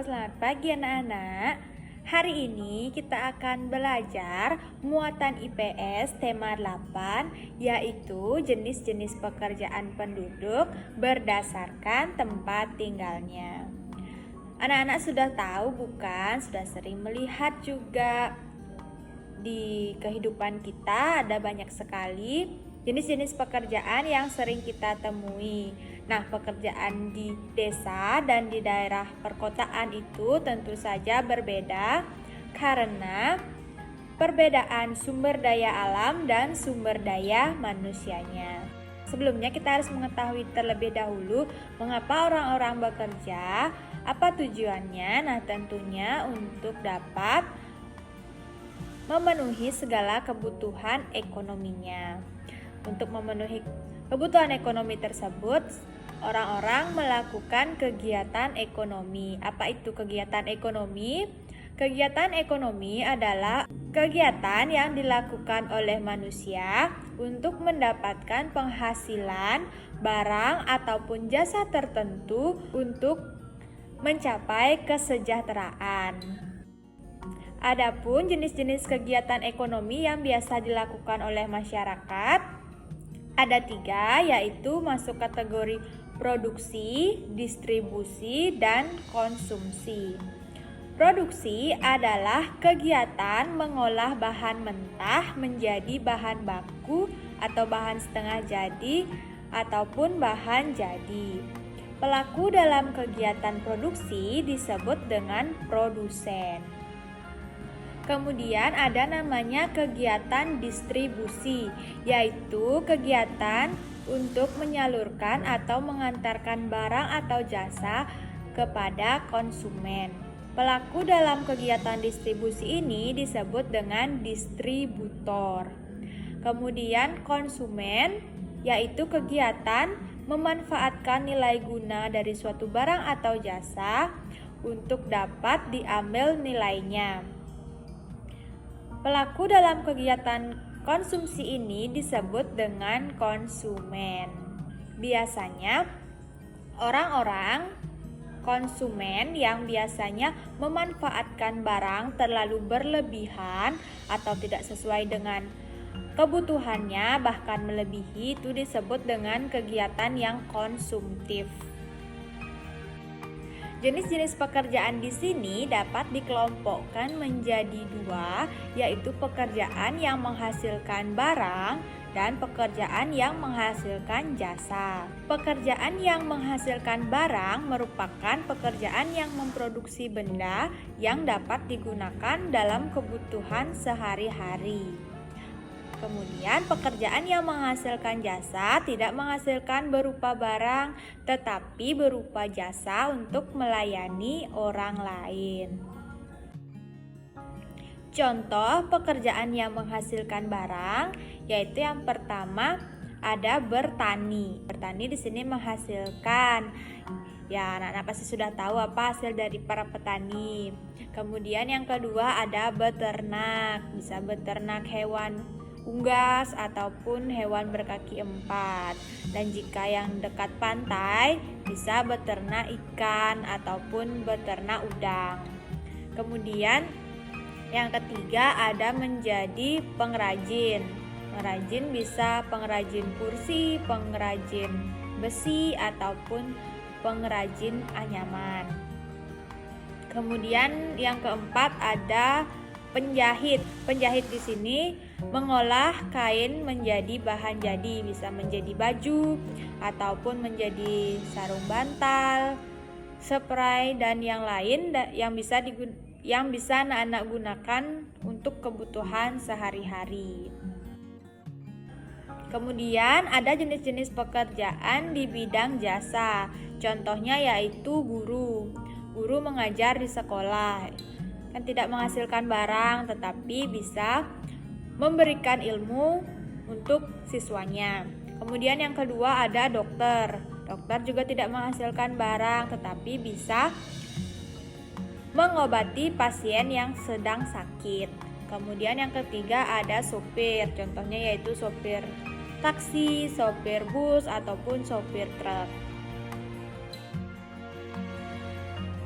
selamat pagi anak-anak. Hari ini kita akan belajar muatan IPS tema 8, yaitu jenis-jenis pekerjaan penduduk berdasarkan tempat tinggalnya. Anak-anak sudah tahu bukan? Sudah sering melihat juga di kehidupan kita ada banyak sekali jenis-jenis pekerjaan yang sering kita temui. Nah, pekerjaan di desa dan di daerah perkotaan itu tentu saja berbeda karena perbedaan sumber daya alam dan sumber daya manusianya. Sebelumnya kita harus mengetahui terlebih dahulu mengapa orang-orang bekerja, apa tujuannya. Nah, tentunya untuk dapat memenuhi segala kebutuhan ekonominya. Untuk memenuhi kebutuhan ekonomi tersebut, orang-orang melakukan kegiatan ekonomi. Apa itu kegiatan ekonomi? Kegiatan ekonomi adalah kegiatan yang dilakukan oleh manusia untuk mendapatkan penghasilan, barang ataupun jasa tertentu untuk mencapai kesejahteraan. Adapun jenis-jenis kegiatan ekonomi yang biasa dilakukan oleh masyarakat ada 3, yaitu masuk kategori produksi, distribusi, dan konsumsi. Produksi adalah kegiatan mengolah bahan mentah menjadi bahan baku atau bahan setengah jadi ataupun bahan jadi. Pelaku dalam kegiatan produksi disebut dengan produsen. Kemudian ada namanya kegiatan distribusi, yaitu kegiatan untuk menyalurkan atau mengantarkan barang atau jasa kepada konsumen. Pelaku dalam kegiatan distribusi ini disebut dengan distributor. Kemudian konsumen, yaitu kegiatan memanfaatkan nilai guna dari suatu barang atau jasa untuk dapat diambil nilainya. Pelaku dalam kegiatan konsumsi ini disebut dengan konsumen. Biasanya orang-orang konsumen yang biasanya memanfaatkan barang terlalu berlebihan atau tidak sesuai dengan kebutuhannya, bahkan melebihi, itu disebut dengan kegiatan yang konsumtif. Jenis-jenis pekerjaan di sini dapat dikelompokkan menjadi 2, yaitu pekerjaan yang menghasilkan barang dan pekerjaan yang menghasilkan jasa. Pekerjaan yang menghasilkan barang merupakan pekerjaan yang memproduksi benda yang dapat digunakan dalam kebutuhan sehari-hari. Kemudian pekerjaan yang menghasilkan jasa tidak menghasilkan berupa barang, tetapi berupa jasa untuk melayani orang lain. Contoh pekerjaan yang menghasilkan barang yaitu yang pertama ada bertani. Bertani di sini menghasilkan. Ya, anak-anak pasti sudah tahu apa hasil dari para petani. Kemudian yang kedua ada beternak. Bisa beternak hewan unggas ataupun hewan berkaki 4. Dan jika yang dekat pantai bisa beternak ikan ataupun beternak udang. Kemudian yang ketiga ada menjadi pengrajin. Pengrajin bisa pengrajin kursi, pengrajin besi ataupun pengrajin anyaman. Kemudian yang keempat ada penjahit. Penjahit di sini mengolah kain menjadi bahan jadi, bisa menjadi baju ataupun menjadi sarung bantal, spray dan yang lain yang bisa anak-anak gunakan untuk kebutuhan sehari-hari. Kemudian ada jenis-jenis pekerjaan di bidang jasa. Contohnya yaitu guru. Guru mengajar di sekolah. Kan tidak menghasilkan barang tetapi bisa memberikan ilmu untuk siswanya. Kemudian yang kedua ada dokter. Dokter juga tidak menghasilkan barang tetapi bisa mengobati pasien yang sedang sakit. Kemudian yang ketiga ada sopir. Contohnya yaitu sopir taksi, sopir bus ataupun sopir truk.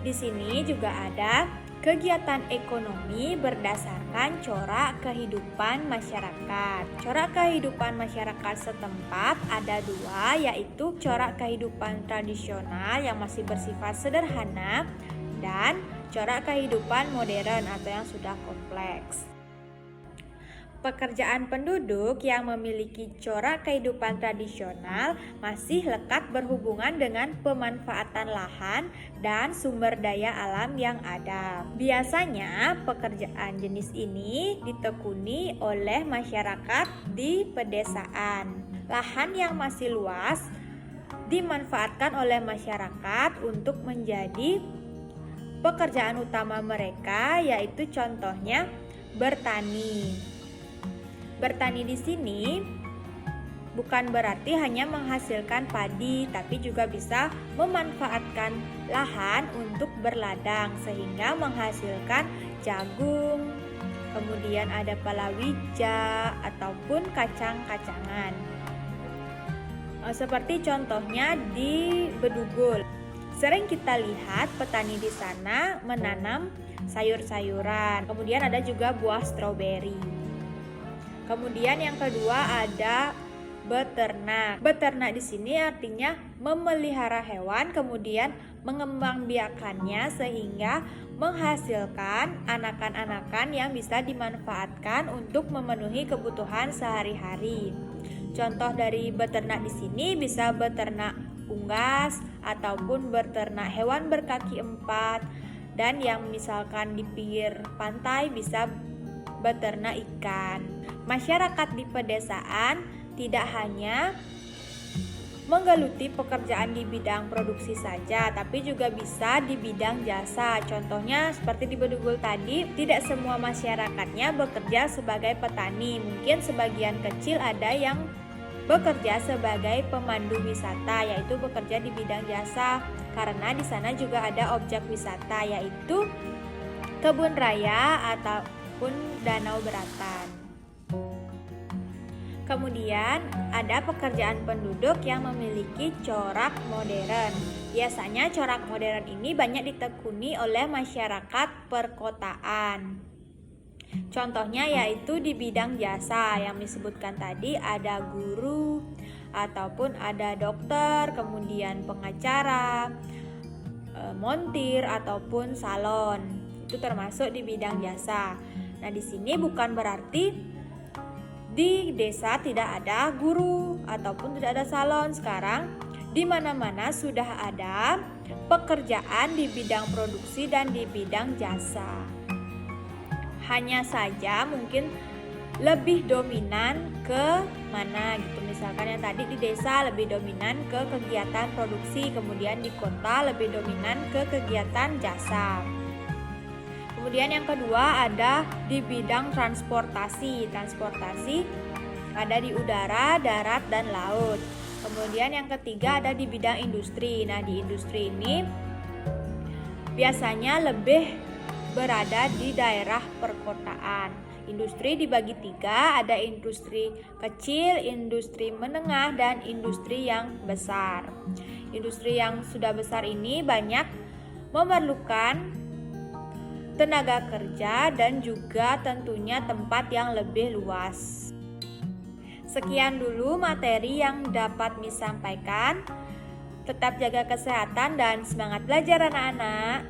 Di sini juga ada kegiatan ekonomi berdasarkan corak kehidupan masyarakat. Corak kehidupan masyarakat setempat ada dua, yaitu corak kehidupan tradisional yang masih bersifat sederhana dan corak kehidupan modern atau yang sudah kompleks. Pekerjaan penduduk yang memiliki corak kehidupan tradisional masih lekat berhubungan dengan pemanfaatan lahan dan sumber daya alam yang ada. Biasanya pekerjaan jenis ini ditekuni oleh masyarakat di pedesaan. Lahan yang masih luas dimanfaatkan oleh masyarakat untuk menjadi pekerjaan utama mereka, yaitu contohnya bertani. Bertani di sini bukan berarti hanya menghasilkan padi, tapi juga bisa memanfaatkan lahan untuk berladang sehingga menghasilkan jagung, kemudian ada palawija ataupun kacang-kacangan. Seperti contohnya di Bedugul. Sering kita lihat petani di sana menanam sayur-sayuran. Kemudian ada juga buah stroberi. Kemudian yang kedua ada beternak. Beternak di sini artinya memelihara hewan, kemudian mengembangbiakannya sehingga menghasilkan anakan-anakan yang bisa dimanfaatkan untuk memenuhi kebutuhan sehari-hari. Contoh dari beternak di sini bisa beternak unggas ataupun beternak hewan berkaki empat, dan yang misalkan di pinggir pantai bisa beternak ikan. Masyarakat di pedesaan tidak hanya menggeluti pekerjaan di bidang produksi saja, tapi juga bisa di bidang jasa. Contohnya seperti di Bedugul tadi, tidak semua masyarakatnya bekerja sebagai petani. Mungkin sebagian kecil ada yang bekerja sebagai pemandu wisata, yaitu bekerja di bidang jasa, karena di sana juga ada objek wisata, yaitu kebun raya ataupun danau beratan. Kemudian ada pekerjaan penduduk yang memiliki corak modern. Biasanya corak modern ini banyak ditekuni oleh masyarakat perkotaan. Contohnya yaitu di bidang jasa yang disebutkan tadi, ada guru ataupun ada dokter, kemudian pengacara, montir ataupun salon. Itu termasuk di bidang jasa. Nah, di sini bukan berarti di desa tidak ada guru ataupun tidak ada salon. Sekarang di mana-mana sudah ada pekerjaan di bidang produksi dan di bidang jasa. Hanya saja mungkin lebih dominan ke mana gitu. Misalkan yang tadi di desa lebih dominan ke kegiatan produksi, kemudian di kota lebih dominan ke kegiatan jasa. Kemudian yang kedua ada di bidang transportasi. Transportasi ada di udara, darat, dan laut. Kemudian yang ketiga ada di bidang industri. Nah, di industri ini biasanya lebih berada di daerah perkotaan. Industri dibagi tiga, ada industri kecil, industri menengah, dan industri yang besar. Industri yang sudah besar ini banyak memerlukan tenaga kerja dan juga tentunya tempat yang lebih luas. Sekian dulu materi yang dapat Miss sampaikan. Tetap jaga kesehatan dan semangat belajar anak-anak.